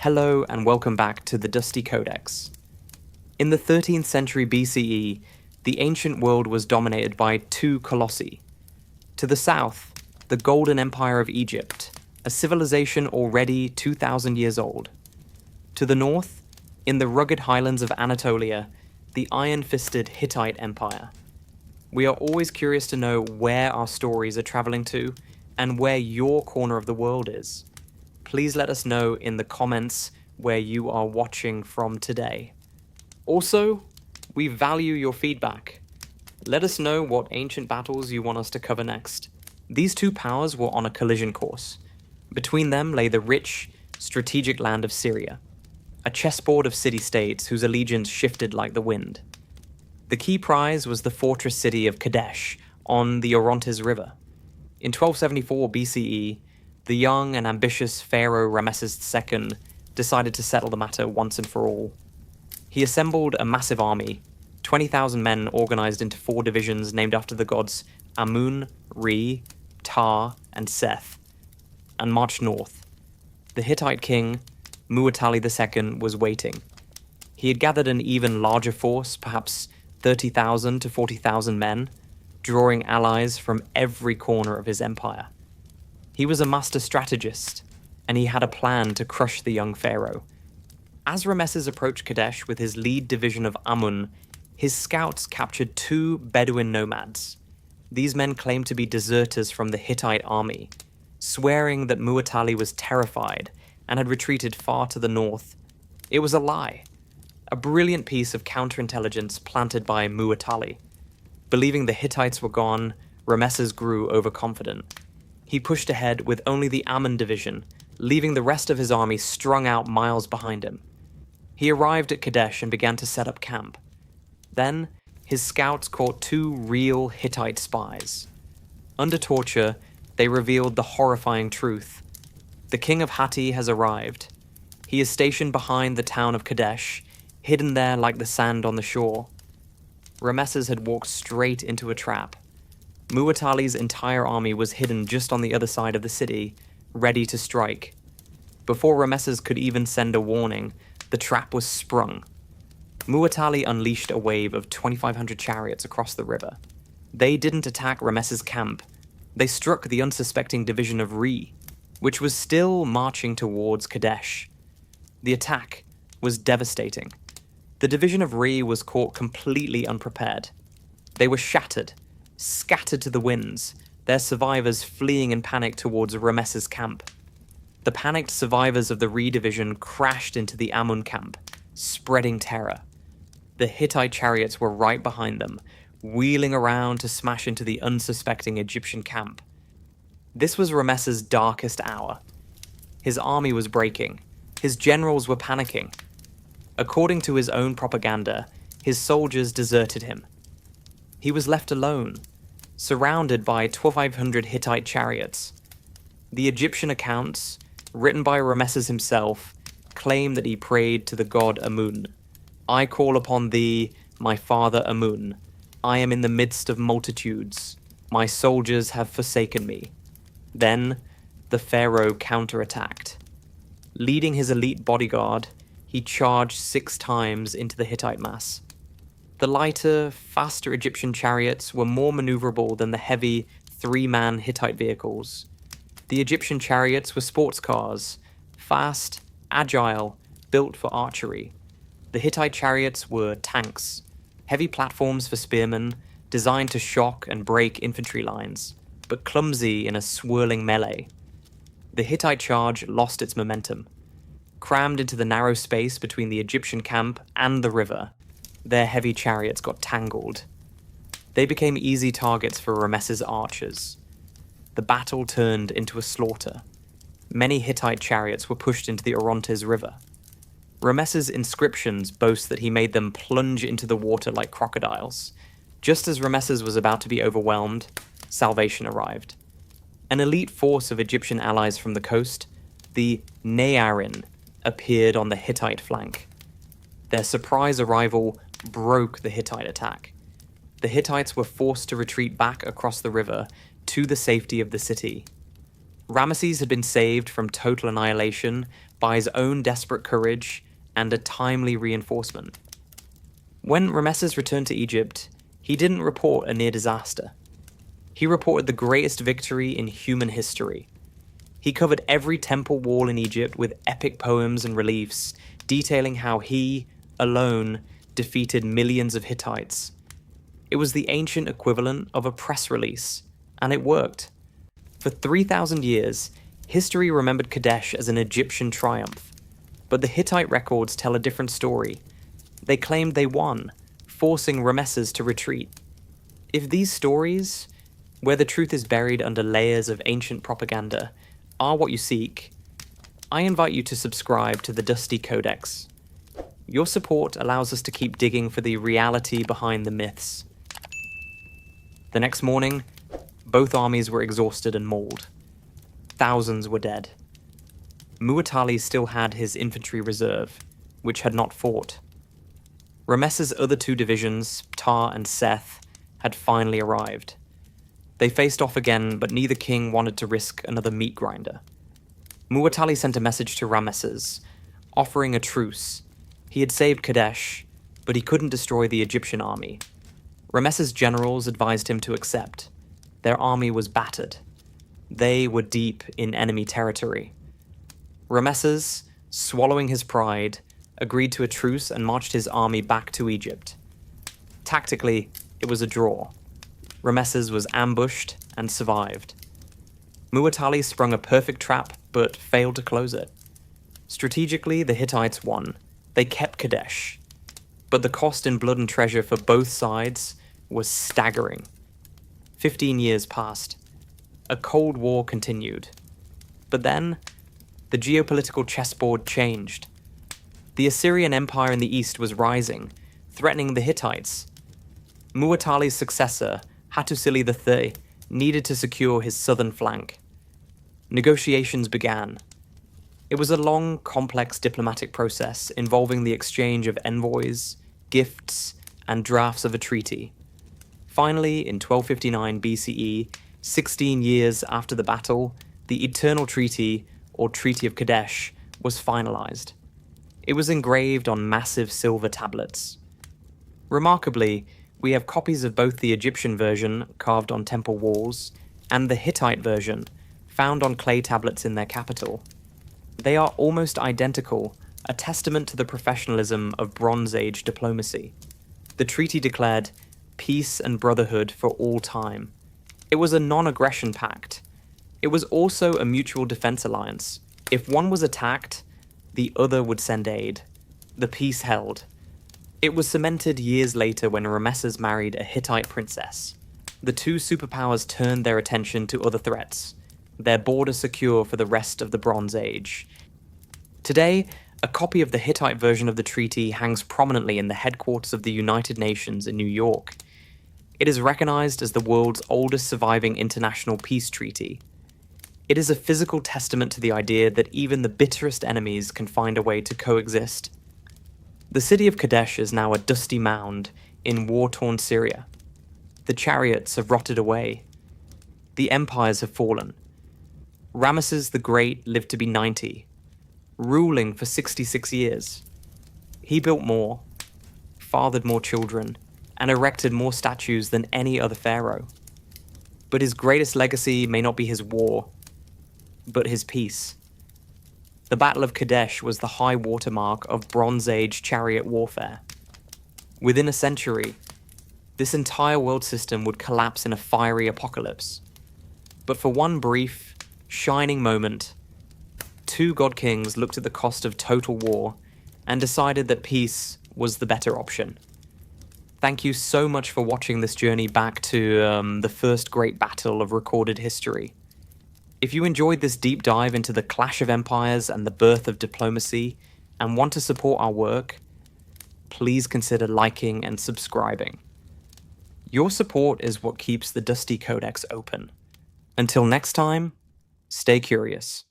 Hello and welcome back to the Dusty Codex. In the 13th century BCE, the ancient world was dominated by two colossi. To the south, the Golden Empire of Egypt, a civilization already 2,000 years old. To the north, in the rugged highlands of Anatolia, the iron-fisted Hittite Empire. We are always curious to know where our stories are traveling to and where your corner of the world is. Please let us know in the comments where you are watching from today. Also, we value your feedback. Let us know what ancient battles you want us to cover next. These two powers were on a collision course. Between them lay the rich, strategic land of Syria, a chessboard of city-states whose allegiance shifted like the wind. The key prize was the fortress city of Kadesh on the Orontes River. In 1274 BCE, the young and ambitious Pharaoh Ramesses II decided to settle the matter once and for all. He assembled a massive army, 20,000 men organized into 4 divisions named after the gods Amun, Re, Ptah, and Seth, and marched north. The Hittite king, Muwatalli II, was waiting. He had gathered an even larger force, perhaps 30,000 to 40,000 men, drawing allies from every corner of his empire. He was a master strategist, and he had a plan to crush the young pharaoh. As Ramesses approached Kadesh with his lead division of Amun, his scouts captured 2 Bedouin nomads. These men claimed to be deserters from the Hittite army, swearing that Muwatalli was terrified and had retreated far to the north. It was a lie, a brilliant piece of counterintelligence planted by Muwatalli. Believing the Hittites were gone, Ramesses grew overconfident. He pushed ahead with only the Amun division, leaving the rest of his army strung out miles behind him. He arrived at Kadesh and began to set up camp. Then, his scouts caught 2 real Hittite spies. Under torture, they revealed the horrifying truth. The king of Hatti has arrived. He is stationed behind the town of Kadesh, hidden there like the sand on the shore. Ramesses had walked straight into a trap. Muwatalli's entire army was hidden just on the other side of the city, ready to strike. Before Ramesses could even send a warning, the trap was sprung. Muwatalli unleashed a wave of 2,500 chariots across the river. They didn't attack Ramesses' camp. They struck the unsuspecting division of Re, which was still marching towards Kadesh. The attack was devastating. The division of Re was caught completely unprepared. They were shattered, scattered to the winds, their survivors fleeing in panic towards Ramesses' camp. The panicked survivors of the Re division crashed into the Amun camp, spreading terror. The Hittite chariots were right behind them, wheeling around to smash into the unsuspecting Egyptian camp. This was Ramesses' darkest hour. His army was breaking. His generals were panicking. According to his own propaganda, his soldiers deserted him. He was left alone, surrounded by 2,500 Hittite chariots. The Egyptian accounts, written by Ramesses himself, claim that he prayed to the god Amun. "I call upon thee, my father Amun. I am in the midst of multitudes. My soldiers have forsaken me." Then, the pharaoh counterattacked. Leading his elite bodyguard, he charged 6 times into the Hittite mass. The lighter, faster Egyptian chariots were more maneuverable than the heavy, 3-man Hittite vehicles. The Egyptian chariots were sports cars, fast, agile, built for archery. The Hittite chariots were tanks, heavy platforms for spearmen, designed to shock and break infantry lines, but clumsy in a swirling melee. The Hittite charge lost its momentum. Crammed into the narrow space between the Egyptian camp and the river, their heavy chariots got tangled. They became easy targets for Ramesses' archers. The battle turned into a slaughter. Many Hittite chariots were pushed into the Orontes River. Ramesses' inscriptions boast that he made them plunge into the water like crocodiles. Just as Ramesses was about to be overwhelmed, salvation arrived. An elite force of Egyptian allies from the coast, the Nearin, appeared on the Hittite flank. Their surprise arrival broke the Hittite attack. The Hittites were forced to retreat back across the river to the safety of the city. Ramesses had been saved from total annihilation by his own desperate courage and a timely reinforcement. When Rameses returned to Egypt, he didn't report a near disaster. He reported the greatest victory in human history. He covered every temple wall in Egypt with epic poems and reliefs, detailing how he, alone, defeated millions of Hittites. It was the ancient equivalent of a press release, and it worked. For 3,000 years, history remembered Kadesh as an Egyptian triumph. But the Hittite records tell a different story. They claimed they won, forcing Rameses to retreat. If these stories, where the truth is buried under layers of ancient propaganda, are what you seek, I invite you to subscribe to the Dusty Codex. Your support allows us to keep digging for the reality behind the myths. The next morning, both armies were exhausted and mauled. Thousands were dead. Muwatalli still had his infantry reserve, which had not fought. Rameses' other two divisions, Ptah and Seth, had finally arrived. They faced off again, but neither king wanted to risk another meat grinder. Muwatalli sent a message to Rameses, offering a truce. He had saved Kadesh, but he couldn't destroy the Egyptian army. Rameses' generals advised him to accept. Their army was battered. They were deep in enemy territory. Rameses, swallowing his pride, agreed to a truce and marched his army back to Egypt. Tactically, it was a draw. Rameses was ambushed and survived. Muwatalli sprung a perfect trap, but failed to close it. Strategically, the Hittites won. They kept Kadesh. But the cost in blood and treasure for both sides was staggering. 15 years passed. A cold war continued. But then, the geopolitical chessboard changed. The Assyrian Empire in the east was rising, threatening the Hittites. Muwatalli's successor, Hattusili III, needed to secure his southern flank. Negotiations began. It was a long, complex diplomatic process involving the exchange of envoys, gifts, and drafts of a treaty. Finally, in 1259 BCE, 16 years after the battle, the Eternal Treaty, or Treaty of Kadesh, was finalized. It was engraved on massive silver tablets. Remarkably, we have copies of both the Egyptian version, carved on temple walls, and the Hittite version, found on clay tablets in their capital. They are almost identical, a testament to the professionalism of Bronze Age diplomacy. The treaty declared peace and brotherhood for all time. It was a non-aggression pact. It was also a mutual defense alliance. If one was attacked, the other would send aid. The peace held. It was cemented years later when Rameses married a Hittite princess. The two superpowers turned their attention to other threats, their border secure for the rest of the Bronze Age. Today, a copy of the Hittite version of the treaty hangs prominently in the headquarters of the United Nations in New York. It is recognized as the world's oldest surviving international peace treaty. It is a physical testament to the idea that even the bitterest enemies can find a way to coexist. The city of Kadesh is now a dusty mound in war-torn Syria. The chariots have rotted away. The empires have fallen. Rameses the Great lived to be 90, ruling for 66 years. He built more, fathered more children, and erected more statues than any other pharaoh. But his greatest legacy may not be his war, but his peace. The Battle of Kadesh was the high watermark of Bronze Age chariot warfare. Within a century, this entire world system would collapse in a fiery apocalypse. But for one brief, shining moment, two god kings looked at the cost of total war and decided that peace was the better option. Thank you so much for watching this journey back to the first great battle of recorded history. If you enjoyed this deep dive into the clash of empires and the birth of diplomacy and want to support our work, please consider liking and subscribing. Your support is what keeps the Dusty Codex open. Until next time, stay curious.